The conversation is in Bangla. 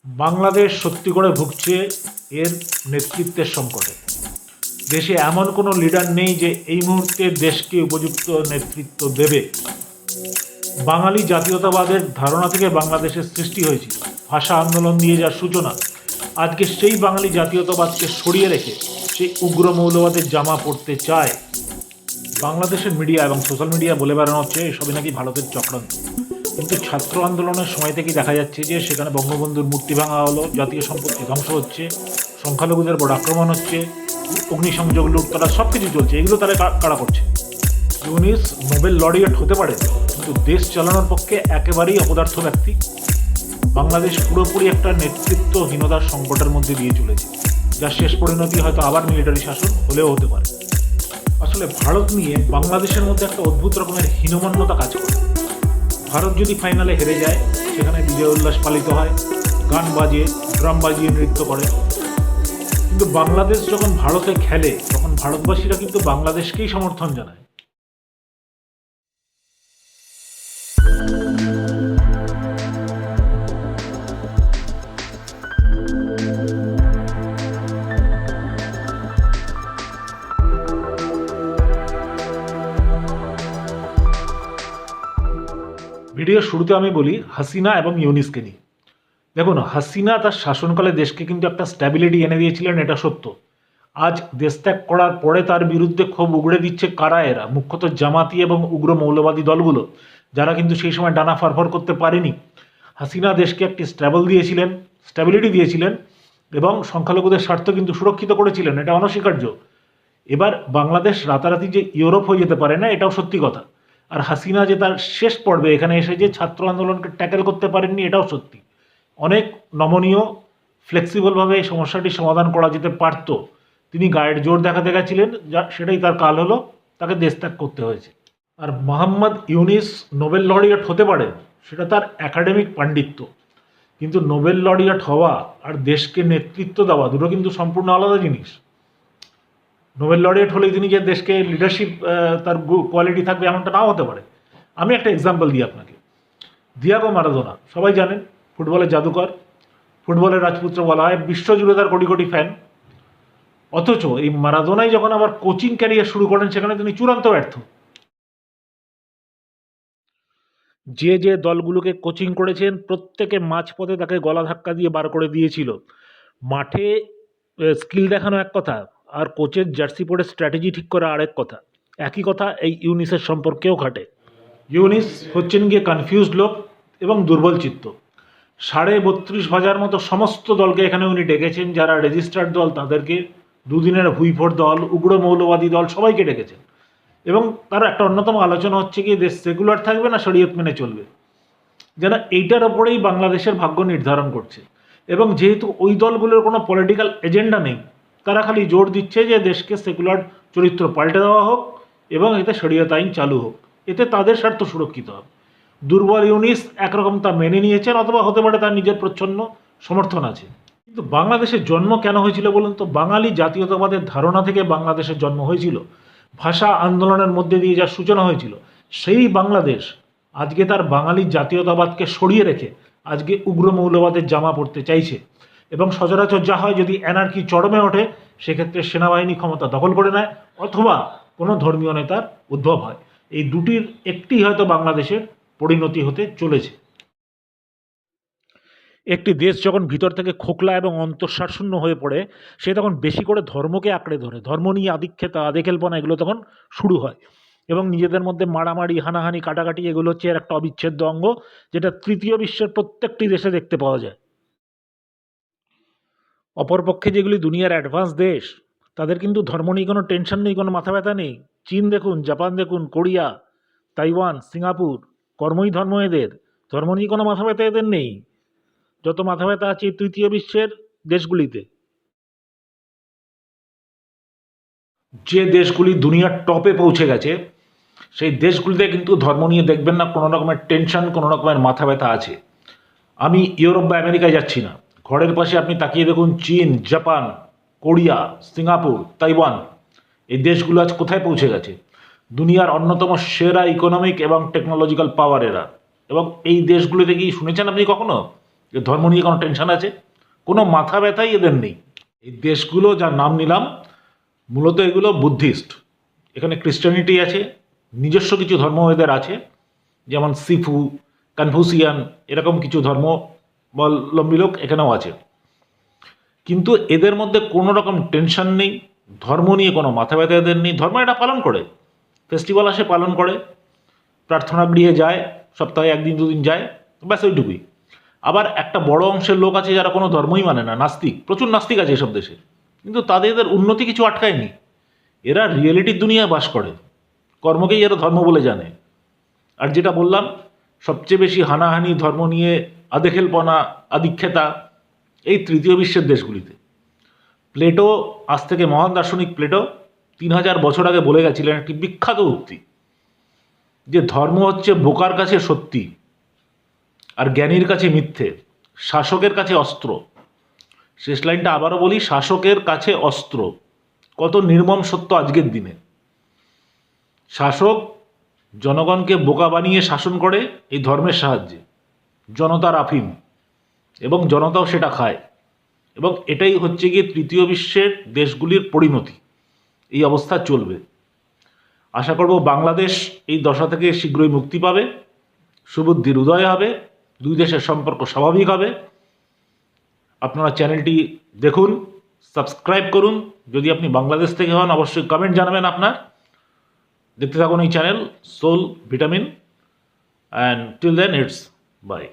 বাংলাদেশ সত্যি করে ভুগছে এর নেতৃত্বের সংকটে। দেশে এমন কোনো লিডার নেই যে এই মুহূর্তে দেশকে উপযুক্ত নেতৃত্ব দেবে। বাঙালি জাতীয়তাবাদের ধারণা থেকে বাংলাদেশের সৃষ্টি হয়েছিল, ভাষা আন্দোলন দিয়ে যার সূচনা। আজকে সেই বাঙালি জাতীয়তাবাদকে সরিয়ে রেখে সেই উগ্র মৌলবাদের জামা পড়তে চায়। বাংলাদেশের মিডিয়া এবং সোশ্যাল মিডিয়া বলে বেড়ানো হচ্ছে এসবই নাকি ভারতের চক্রান্ত, কিন্তু ছাত্র আন্দোলনের সময় থেকেই দেখা যাচ্ছে যে সেখানে বঙ্গবন্ধুর মূর্তি ভাঙা হলো, জাতীয় সম্পত্তি ধ্বংস হচ্ছে, সংখ্যালঘুদের উপর আক্রমণ হচ্ছে, অগ্নিসংযোগ, লুটতরা, সব কিছু চলছে। এগুলো তারা কারা করছে? ইউনিস নোবেল লরিয়েট হতে পারে, কিন্তু দেশ চালানোর পক্ষে একেবারেই অপদার্থ ব্যক্তি। বাংলাদেশ পুরোপুরি একটা নেতৃত্বহীনতার সংকটের মধ্যে দিয়ে চলেছে, যার শেষ পরিণতি হয়তো আবার মিলিটারি শাসন হলেও হতে পারে। আসলে ভারত নিয়ে বাংলাদেশের মধ্যে একটা অদ্ভুত রকমের হীনমন্যতা কাজ করে। ভারত যদি ফাইনালে হেরে যায়, সেখানে বিজয় উল্লাস পালিত হয়, গান বাজিয়ে, ড্রাম বাজিয়ে নৃত্য করে। কিন্তু বাংলাদেশ যখন ভারতে খেলে, তখন ভারতবাসীরা কিন্তু বাংলাদেশকেই সমর্থন জানায়। ভিডিওর শুরুতে আমি বলি হাসিনা এবং ইউনিসকে নিয়ে। দেখুন, হাসিনা তার শাসনকালে দেশকে কিন্তু একটা স্ট্যাবিলিটি এনে দিয়েছিলেন, এটা সত্য। আজ দেশ ত্যাগ করার পরে তার বিরুদ্ধে ক্ষোভ উগড়ে দিচ্ছে কারা? এরা মুখ্যত জামাতি এবং উগ্র মৌলবাদী দলগুলো, যারা কিন্তু সেই সময় ডানা ফারফর করতে পারেনি। হাসিনা দেশকে একটি স্ট্যাবিলিটি দিয়েছিলেন এবং সংখ্যালঘুদের স্বার্থ কিন্তু সুরক্ষিত করেছিলেন, এটা অনস্বীকার্য। এবার বাংলাদেশ রাতারাতি যে ইউরোপ হয়ে যেতে পারে না, এটাও সত্যি কথা। আর হাসিনা যে তার শেষ পর্বে এখানে এসে যে ছাত্র আন্দোলনকে ট্যাকেল করতে পারেননি, এটাও সত্যি। অনেক নমনীয়, ফ্লেক্সিবলভাবে এই সমস্যাটি সমাধান করা যেতে পারত। তিনি গায়ের জোর দেখাতে গেছিলেন, সেটাই তার কাল হলো, তাকে দেশ ত্যাগ করতে হয়েছে। আর মোহাম্মদ ইউনিস নোবেল লরিয়েট হতে পারেন, সেটা তার একাডেমিক পাণ্ডিত্য, কিন্তু নোবেল লরিয়েট হওয়া আর দেশকে নেতৃত্ব দেওয়া দুটো কিন্তু সম্পূর্ণ আলাদা জিনিস। নোবেল লরিয়েট হলেই তিনি যে দেশকে লিডারশিপ তার কোয়ালিটি থাকবে এমনটা নাও হতে পারে। আমি একটা এক্সাম্পল দিই আপনাকে। দিয়াগো মারাদোনা সবাই জানেন, ফুটবলের জাদুকর, ফুটবলের রাজপুত্র বলা হয়, বিশ্বজুড়ে তার কোটি কোটি ফ্যান। অথচ এই মারাদোনাই যখন আবার কোচিং ক্যারিয়ার শুরু করেন, সেখানে তিনি চূড়ান্ত ব্যর্থ। যে যে দলগুলোকে কোচিং করেছেন, প্রত্যেকে মাঝপথে তাকে গলা ধাক্কা দিয়ে বার করে দিয়েছিল। মাঠে স্কিল দেখানো এক কথা, আর কোচের জার্সি পরে স্ট্র্যাটেজি ঠিক করা আরেক কথা। একই কথা এই ইউনিসের সম্পর্কেও খাটে। ইউনিস হচ্ছেন গিয়ে কনফিউজড লোক এবং দুর্বল চিত্ত। 32,500 মতো সমস্ত দলকে এখানে উনি ডেকেছেন, যারা রেজিস্টার্ড দল তাদেরকে, দুদিনের হুইফোর দল, উগ্র মৌলবাদী দল, সবাইকে ডেকেছেন। এবং তার একটা অন্যতম আলোচনা হচ্ছে কি, দেশ সেকুলার থাকবে না শরীয়ত মেনে চলবে, যারা এইটার ওপরেই বাংলাদেশের ভাগ্য নির্ধারণ করছে। এবং যেহেতু ওই দলগুলোর কোনো পলিটিক্যাল এজেন্ডা নেই, তারা খালি জোর দিচ্ছে যে দেশকে সেকুলার চরিত্র পাল্টে দেওয়া হোক এবং এতে শরীয়ত আইন চালু হোক, এতে তাদের স্বার্থ সুরক্ষিত হবে। দুর্বল ইউনিস একরকম তা মেনে নিয়েছেন, অথবা হতে পারে তার নিজের প্রচ্ছন্ন সমর্থন আছে। কিন্তু বাংলাদেশের জন্ম কেন হয়েছিল বলুন তো? বাঙালি জাতীয়তাবাদের ধারণা থেকে বাংলাদেশের জন্ম হয়েছিল, ভাষা আন্দোলনের মধ্যে দিয়ে যার সূচনা হয়েছিল। সেই বাংলাদেশ আজকে তার বাঙালি জাতীয়তাবাদকে সরিয়ে রেখে আজকে উগ্র মৌলবাদের জামা পড়তে চাইছে। এবং সচরাচর যা হয়, যদি অ্যানার্কি চরমে ওঠে, সেক্ষেত্রে সেনাবাহিনী ক্ষমতা দখল করে নেয়, অথবা কোনো ধর্মীয় নেতার উদ্ভব হয়। এই দুটির একটি হয়তো বাংলাদেশের পরিণতি হতে চলেছে। একটি দেশ যখন ভিতর থেকে খোকলা এবং অন্তঃসারশূন্য হয়ে পড়ে, সে তখন বেশি করে ধর্মকে আঁকড়ে ধরে। ধর্ম নিয়ে আধিক্ষেতা, আদেখেলপনা, এগুলো তখন শুরু হয়। এবং নিজেদের মধ্যে মারামারি, হানাহানি, কাটাকাটি, এগুলো হচ্ছে এর একটা অবিচ্ছেদ্য অঙ্গ, যেটা তৃতীয় বিশ্বের প্রত্যেকটি দেশে দেখতে পাওয়া যায়। অপরপক্ষে যেগুলি দুনিয়ার অ্যাডভান্স দেশ, তাদের কিন্তু ধর্ম নিয়ে কোনো টেনশন নেই, কোনো মাথা ব্যথা নেই। চীন দেখুন, জাপান দেখুন, কোরিয়া, তাইওয়ান, সিঙ্গাপুর, কর্মই ধর্ম এদের। ধর্ম নিয়ে কোনো মাথা ব্যথা এদের নেই। যত মাথা ব্যথা আছে তৃতীয় বিশ্বের দেশগুলিতে। যে দেশগুলি দুনিয়ার টপে পৌঁছে গেছে, সেই দেশগুলিতে কিন্তু ধর্ম নিয়ে দেখবেন না কোনো রকমের টেনশন, কোনো রকমের মাথা ব্যথা আছে। আমি ইউরোপ বা আমেরিকায় যাচ্ছি না, ঘরের পাশে আপনি তাকিয়ে দেখুন, চীন, জাপান, কোরিয়া, সিঙ্গাপুর, তাইওয়ান, এই দেশগুলো আজ কোথায় পৌঁছে গেছে? দুনিয়ার অন্যতম সেরা ইকোনমিক এবং টেকনোলজিক্যাল পাওয়ার এরা। এবং এই দেশগুলিতে কি শুনেছেন আপনি কখনো যে ধর্ম নিয়ে কোনো টেনশন আছে? কোনো মাথা ব্যথাই এদের নেই। এই দেশগুলো যার নাম নিলাম মূলত এগুলো বুদ্ধিস্ট। এখানে ক্রিশ্চিয়ানিটি আছে, নিজস্ব কিছু ধর্ম এদের আছে, যেমন সিফু, কনফুসিয়ান, এরকম কিছু ধর্মাবলম্বী লোক এখানেও আছে। কিন্তু এদের মধ্যে কোনো রকম টেনশন নেই, ধর্ম নিয়ে কোনো মাথা ব্যথা এদের নেই। ধর্ম এটা পালন করে, ফেস্টিভ্যাল আসে পালন করে, প্রার্থনা গৃহে যায়, সপ্তাহে 1 দিন 2 দিন যায়, ব্যাস ওইটুকুই। আবার একটা বড় অংশের লোক আছে যারা কোনো ধর্মই মানে না, নাস্তিক, প্রচুর নাস্তিক আছে এসব দেশে, কিন্তু তাদের উন্নতি কিছু আটকায়নি। এরা রিয়েলিটির দুনিয়ায় বাস করে, কর্মকেই এরা ধর্ম বলে জানে। আর যেটা বললাম, সবচেয়ে বেশি হানাহানি ধর্ম নিয়ে, আদেখেলপনা, আদিক্ষেতা এই তৃতীয় বিশ্বের দেশগুলিতে। প্লেটো, আজ থেকে মহান দার্শনিক প্লেটো 3000 বছর আগে বলে গেছিলেন একটি বিখ্যাত উক্তি, যে ধর্ম হচ্ছে বোকার কাছে সত্যি, আর জ্ঞানীর কাছে মিথ্যে, শাসকের কাছে অস্ত্র। শেষ লাইনটা আবারও বলি, শাসকের কাছে অস্ত্র। কত নির্মম সত্য আজকের দিনে। শাসক জনগণকে বোকা বানিয়ে শাসন করে এই ধর্মের সাহায্যে, জনতার আফিম, এবং জনতাও সেটা খায়। এবং এটাই হচ্ছে গিয়ে তৃতীয় বিশ্বের দেশগুলির পরিণতি। এই অবস্থা চলবে। আশা করব বাংলাদেশ এই দশা থেকে শীঘ্রই মুক্তি পাবে, সুবুদ্ধির উদয় হবে, দুই দেশের সম্পর্ক স্বাভাবিক হবে। আপনারা চ্যানেলটি দেখুন, সাবস্ক্রাইব করুন। যদি আপনি বাংলাদেশ থেকে হন অবশ্যই কমেন্ট জানাবেন আপনার। দেখতে থাকুন এই channel soul vitamin, and till then it's by.